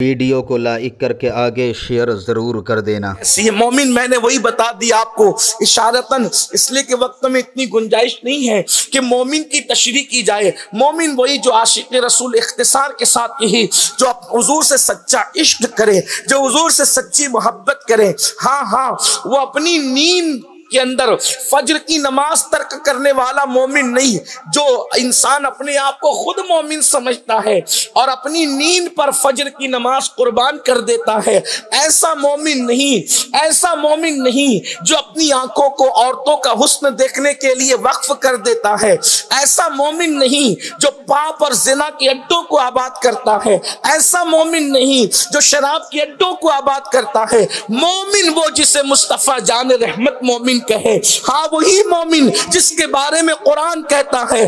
Video को like करके आगे शेयर ज़रूर कर देना। ये मोमिन मैंने वही बता दिया आपको इशारतन, इसलिए कि वक्त में इतनी गुंजाइश नहीं है कि मोमिन की तशरीह की जाए। मोमिन वही जो आशिक रसूल इख्तिसार के साथ यही जो हुजूर से सच्चा इश्क करे, जो हुजूर से सच्ची मोहब्बत करे। हाँ हाँ, वो अपनी नींद के अंदर फज्र की नमाज तर्क करने वाला मोमिन नहीं, जो इंसान अपने आप को खुद मोमिन समझता है और अपनी नींद पर फज्र की नमाज कुर्बान कर देता है, ऐसा मोमिन नहीं। ऐसा मोमिन नहीं जो अपनी आंखों को औरतों का हुस्न देखने के लिए वक्फ कर देता है। ऐसा मोमिन नहीं जो पाप और जिना के अड्डों को आबाद करता है। ऐसा मोमिन नहीं जो शराब के अड्डों को आबाद करता है। मोमिन वो जिसे मुस्तफा जान रहमत मोमिन कहे। हाँ, वही मोमिन जिसके बारे में कुरान कहता है,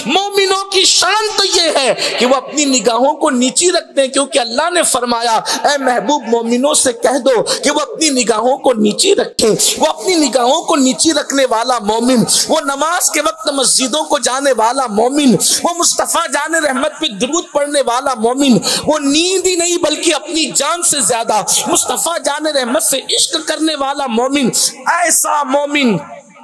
मोमिनों की शान तो ये है कि वो अपनी निगाहों को नीची रखते हैं, क्योंकि अल्लाह ने फरमाया, ऐ महबूब मोमिनों से कह दो कि वो अपनी निगाहों को नीची रखें। वो अपनी निगाहों को नीची रखने वाला मोमिन, वो नमाज के वक्त मस्जिदों को जाने वाला मोमिन, वो मुस्तफा जान रहमत पे दुरूद पढ़ने वाला मोमिन, वो नींद ही नहीं बल्कि अपनी जान से ज्यादा मुस्तफा जान रहमत से इश्क करने वाला मोमिन, ऐसा मोमिन।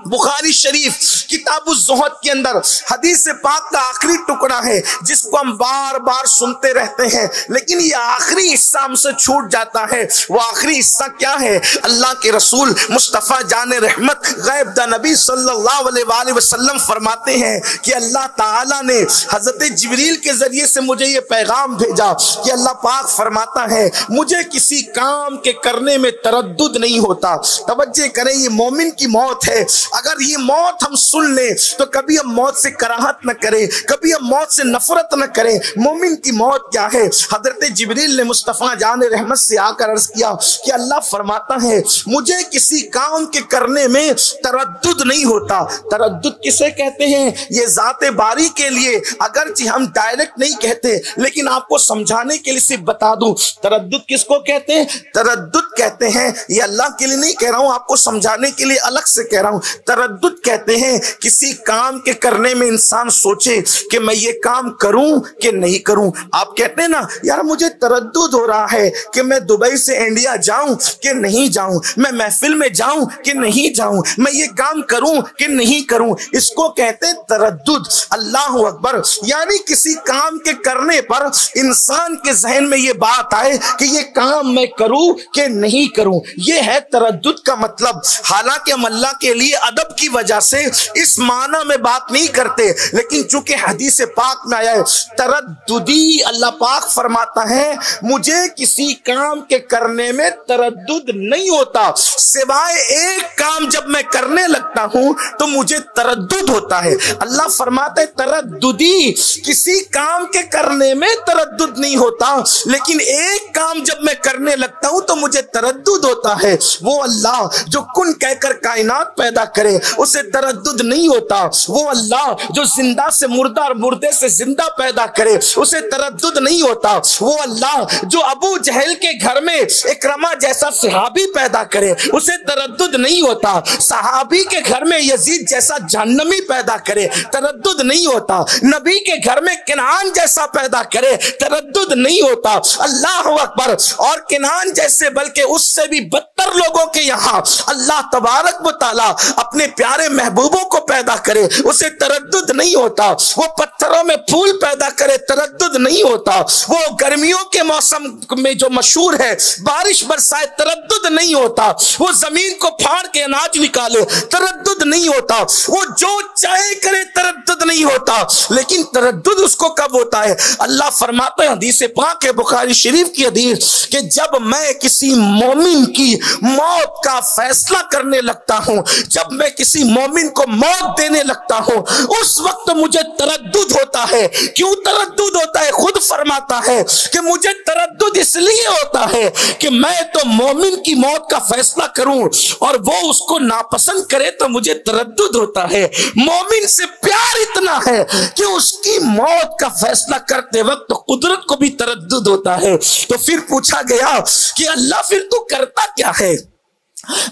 बुखारी शरीफ किताबुज़्ज़ुहद के अंदर हदीस पाक का आखिरी टुकड़ा है जिसको हम बार बार सुनते रहते हैं, लेकिन ये आखिरी हिस्सा हमसे छूट जाता है। वो आखिरी हिस्सा क्या है? अल्लाह के रसूल मुस्तफ़ा जान रहमत गैब दा नबी सल्लल्लाहु अलैहि वसल्लम फरमाते हैं कि अल्लाह ताला ने हजरत जिब्रील के जरिए से मुझे ये पैगाम भेजा कि अल्लाह पाक फरमाता है, मुझे किसी काम के करने में तरद्दुद नहीं होता। तवज्जो करें, ये मोमिन की मौत है। अगर ये मौत हम सुन ले तो कभी हम मौत से कराहत न करें, कभी हम मौत से नफरत न करें। मोमिन की मौत क्या है? हजरत जिब्रील ने मुस्तफा जान रहमत से आकर अर्ज किया कि अल्लाह फरमाता है, मुझे किसी काम के करने में तरद्दुद नहीं होता। तरद्दुद किसे कहते हैं? ये जाते बारी के लिए, अगरचे हम डायरेक्ट नहीं कहते, लेकिन आपको समझाने के लिए सिर्फ बता दूं, तरद्दुद किसको कहते हैं? तरद्दुद कहते हैं, ये अल्लाह के लिए नहीं कह रहा हूं, आपको समझाने के लिए अलग से कह रहा हूं। तरद्दुद कहते हैं किसी काम के करने में इंसान सोचे कि मैं ये काम करूं कि नहीं करूं। आप कहते हैं ना, यार मुझे तरद्दुद हो रहा है कि मैं दुबई से इंडिया जाऊं कि नहीं जाऊं, मैं महफिल में जाऊं कि नहीं जाऊं, मैं ये काम करूं कि नहीं करूं। इसको कहते हैं तरद्दुद। अल्लाह अकबर। यानी किसी काम के करने पर इंसान के जहन में ये बात आए कि ये काम मैं करूं कि नहीं करूं, ये है तरद्दुद का मतलब। हालांकि हम अल्लाह के लिए अदब की वजह से इस माना में बात नहीं करते, लेकिन चूंकि हदीस पाक में आया है तरद्दुदी, अल्लाह पाक फरमाता है मुझे किसी काम के करने में तरद्दुद नहीं होता, सिवाय एक काम जब मैं करने लगता हूं तो मुझे तरद्दुद होता है। अल्लाह फरमाता है तरद्दुदी, किसी काम के करने में तरद्दुद नहीं होता, लेकिन एक काम जब मैं करने लगता हूं तो मुझे तरद्दुद होता है। वो अल्लाह जो कुन कहकर कायनात पैदा करे उसे तरद्दुद नहीं होता। वो अल्लाह जो जिंदा से मुर्दा और मुर्दे से जिंदा पैदा करे उसे तरद्दुद नहीं होता। वो अल्लाह जो अबू जहल के घर में इकरमा जैसा सहाबी पैदा करे उसे तरद्दुद नहीं होता। सहाबी के घर में यजीद जैसा जहन्नमी पैदा करे, तरद्दुद नहीं होता। नबी के घर में किनान जैसा पैदा करे, तरद्दुद नहीं होता। अल्लाह अकबर। और किनान जैसे बल्कि उससे भी बदतर लोगों के यहाँ अल्लाह तबारक व तआला अपने प्यारे महबूबों को पैदा करे उसे तरद्दुद नहीं होता। वो पत्थरों में फूल पैदा करे, तरद्दुद नहीं होता। वो गर्मियों के मौसम में जो मशहूर है बारिश बरसाए, तरद्दुद नहीं होता। वो जमीन को फाड़ के अनाज निकाले, तरद्दुद नहीं होता। वो जो चाहे करे, तरद्दुद नहीं होता। लेकिन तरद्दुद उसको कब होता है? अल्लाह फरमाते हैं हदीस पाक है बुखारी शरीफ की हदीस कि जब मैं किसी मोमिन की मौत का फैसला करने लगता हूं, जब मैं किसी मोमिन को मौत देने लगता हूं, उस वक्त मुझे तरद्दुद होता है। क्यों तरद्दुद होता है? खुद फरमाता है कि मुझे तरद्दुद इसलिए होता है कि मैं तो मोमिन की मौत का फैसला करूं और वो उसको नापसंद करे तो मुझे तरद्दुद होता है। मोमिन से प्यार इतना है कि उसकी मौत का फैसला करते वक्त कुदरत को भी तरद्दुद होता है। तो फिर पूछा गया कि अल्लाह फिर तू करता क्या है?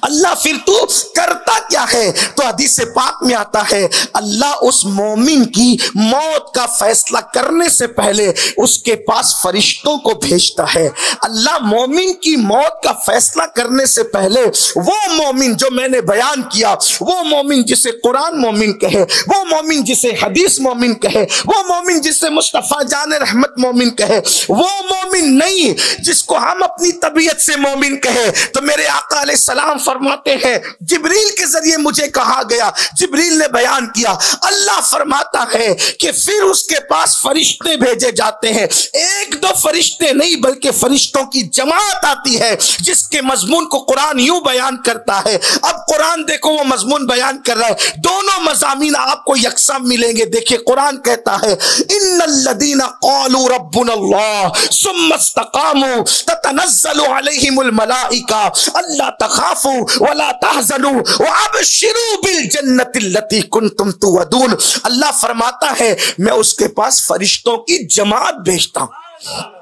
अल्लाह फिर तू करता क्या है? तो हदीस पाक में आता है अल्लाह उस मोमिन की मौत का फैसला करने से पहले उसके पास फरिश्तों को भेजता है। अल्लाह मोमिन की मौत का फैसला करने से पहले वो मोमिन जो मैंने बयान किया, वो मोमिन जिसे कुरान मोमिन कहे, वो मोमिन जिसे हदीस मोमिन कहे, वो मोमिन जिसे मुस्तफा जान रहमत मोमिन कहे, वो मोमिन नहीं जिसको हम अपनी तबीयत से मोमिन कहे। तो मेरे आका अलैहिस्सलाम फरमाते हैं जिब्रील के जरिए मुझे कहा गया, जिब्रील ने बयान किया, अल्लाह फरमाता है कि फिर उसके पास फरिश्ते भेजे जाते हैं। एक दो फरिश्ते नहीं बल्कि फरिश्तों की जमात आती है जिसके मजमून को कुरान यूं बयान करता है। अब कुरान देखो वो मजमून बयान कर रहा है, दोनों मजामीन आपको यकसा मिलेंगे। देखिए कुरान कहता है इन्नल्लज़ीना क़ालू रब्बुनल्लाह सुम्मा इस्तक़ामू ततनज़्ज़लु अलैहिमुल मलाइका अल्ला तख़ाफू वला तहज़नू व अबशिरू बिल जन्नतिल्लती कुंतुम तुअदून। अल्लाह फरमाता है मैं उसके पास फरिश्तों की जमात भेजता हूं।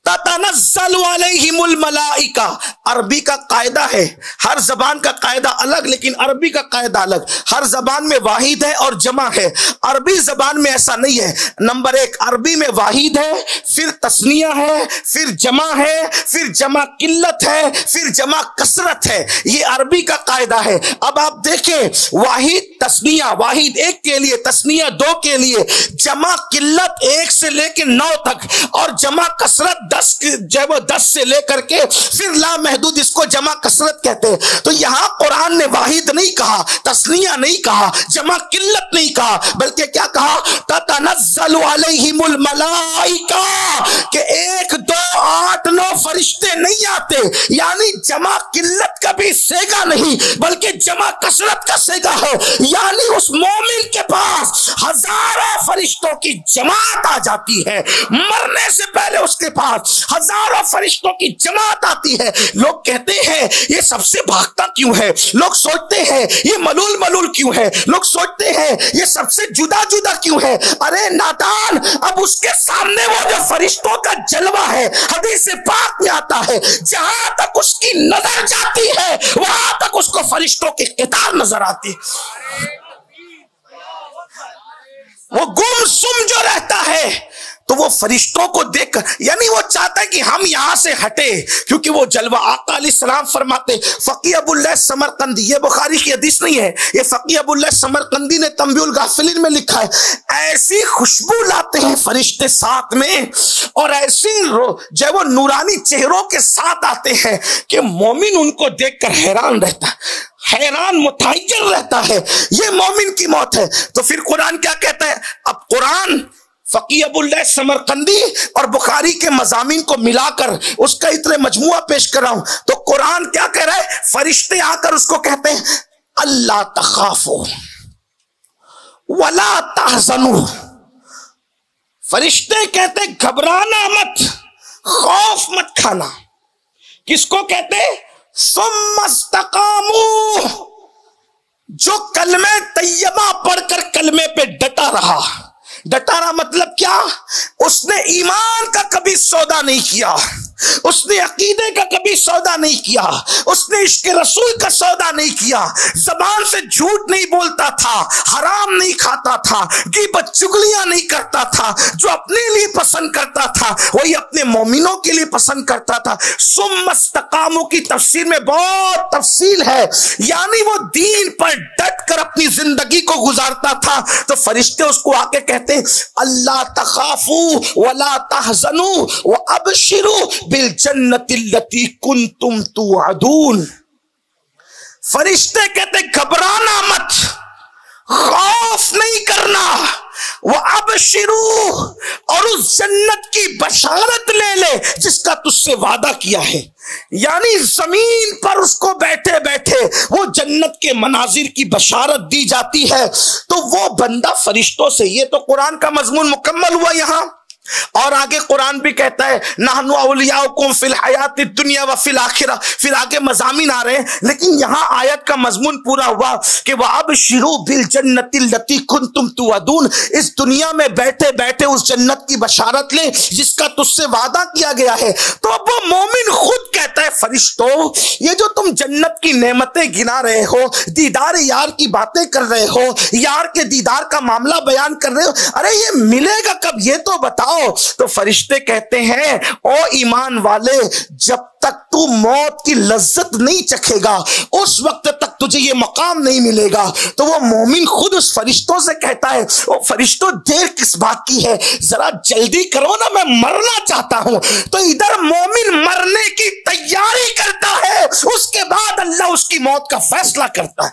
ततनज़्ज़लु अलैहिमुल मलाइका, अरबी का कायदा है, हर जबान का कायदा अलग लेकिन अरबी का कायदा अलग। हर जबान में वाहिद है और जमा है, अरबी जबान में ऐसा नहीं है। नंबर एक, अरबी में वाहिद है, फिर तस्निया है, फिर जमा है, फिर जमा किल्लत है, फिर जमा कसरत है। ये अरबी का कायदा है। अब आप देखें वाहिद तस्निया, वाहिद एक के लिए, तस्निया दो के लिए, जमा किल्लत एक से लेकर 9 तक और जमा कसरत 10 से लेकर के फिर ला महदूद, इसको जमा कसरत कहते हैं। तो यहां कुरान ने वाहिद नहीं कहा, तस्निया नहीं कहा, जमा किल्लत नहीं कहा, बल्कि क्या कहा? ततनज़्ज़लु अलैहिमुल मलाइका, कि 1 2 8 9 फरिश्ते नहीं आते, यानी जमा किल्लत का भी सेगा नहीं बल्कि जमा कसरत का सेगा है। यानी उस मोमिन के पास हजारों फरिश्तों की जमात आ जाती है, मरने से पहले उसके पास हजारों फरिश्तों की जमात आती है। लोग कहते हैं ये सबसे भागता क्यों है, लोग सोचते हैं ये मलूल मलूल क्यों है, लोग सोचते हैं ये सबसे जुदा जुदा क्यों है। अरे नादान, अब उसके सामने वो जो फरिश्तों का जलवा है, हदीस पाक में आता है जहां तक उसकी नजर जाती है वहां तक उसको फरिश्तों की कतार नजर आती है। वो गुमसुम जो रहता है तो वो फरिश्तों को देख, यानी वो चाहता है कि हम यहां से हटे, क्योंकि वो जलवा। आका अलैहिस्सलाम फरमाते, फकी अबुल्लाह समरकंदी, ये बुखारी की हदीस नहीं है, ये फकी अबुल्लाह समरकंदी ने तंबीउल गाफिलीन में लिखा है, ऐसी खुशबू लाते हैं फरिश्ते साथ में और ऐसी जब वो नूरानी चेहरों के साथ आते हैं कि मोमिन उनको देखकर हैरान रहता है, हैरान मुतहज्जिर रहता है। ये मोमिन की मौत है। तो फिर कुरान क्या कहता है? अब कुरान फकी अबुल्लाह समरकंदी और बुखारी के मजामीन को मिलाकर उसका इतने मजमुआ पेश कर रहा हूं। तो कुरान क्या कह रहा है? फरिश्ते आकर उसको कहते हैं अल्ला तखाफो वला तहज़नु। फरिश्ते कहते घबराना मत, खौफ मत खाना। किसको कहते? सुम्मस्तकामू, जो कलमे तैयबा पढ़कर कलमे पे डटा रहा। डटा रहा मतलब क्या? उसने ईमान का कभी सौदा नहीं किया, उसने अकीदे का कभी सौदा नहीं किया, उसने इश्क रसूल का सौदा नहीं किया, जबान से झूठ नहीं बोलता था, हराम नहीं खाता था, ग़ीबत चुगलियां नहीं करता था। जो अपने लिए पसंद करता था वही अपने मोमिनों के लिए पसंद करता था। सुम्मस्तकामों की तफसीर में बहुत तफसील है, यानी वो दीन पर डट कर अपनी जिंदगी को गुजारता था। तो फरिश्ते उसको आके कहते अल्लाह तखाफू वला तहज़नू व अबशिरू बिल जन्नतिल्लती कुंतुम तुअदून। फरिश्ते कहते घबराना मत, खौफ नहीं करना, वो अबशिरू, और उस जन्नत की बशारत ले ले जिसका तुझसे वादा किया है। यानी जमीन पर उसको बैठे बैठे वो जन्नत के मनाजिर की बशारत दी जाती है। तो वो बंदा फरिश्तों से, ये तो कुरान का मजमून मुकम्मल हुआ यहां। और आगे कुरान भी कहता है नहनु औलियाउकुम फिल हयाति दुनिया व फिल आखिरा। फिर आगे मज़ामीन आ रहे हैं, लेकिन यहां आयत का मजमून पूरा हुआ कि वअबशिरू बिल जन्नतिल लती कुंतुम तुअदून। इस दुनिया में बैठे बैठे उस जन्नत की बशारत ले जिसका तुझसे वादा किया गया है। तो अब वो मोमिन खुद कहता है फरिश्तों, ये जो तुम जन्नत की नेमतें गिना रहे हो, दीदार यार की बातें कर रहे हो, यार के दीदार का मामला बयान कर रहे हो, अरे ये मिलेगा कब, ये तो बताओ। तो फरिश्ते कहते हैं ओ ईमान वाले, जब तक तू मौत की लज्जत नहीं चखेगा उस वक्त तक तुझे ये मकाम नहीं मिलेगा। तो वो मोमिन खुद उस फरिश्तों से कहता है ओ फरिश्तों, देर किस बात की है, जरा जल्दी करो ना, मैं मरना चाहता हूं। तो इधर मोमिन मरने की तैयारी करता है, उसके बाद अल्लाह उसकी मौत का फैसला करता है।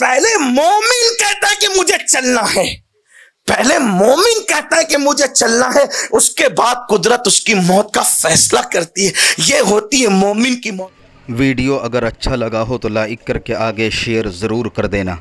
पहले मोमिन कहता है कि मुझे चलना है, पहले मोमिन कहता है कि मुझे चलना है, उसके बाद कुदरत उसकी मौत का फैसला करती है। ये होती है मोमिन की मौत। वीडियो अगर अच्छा लगा हो तो लाइक करके आगे शेयर ज़रूर कर देना।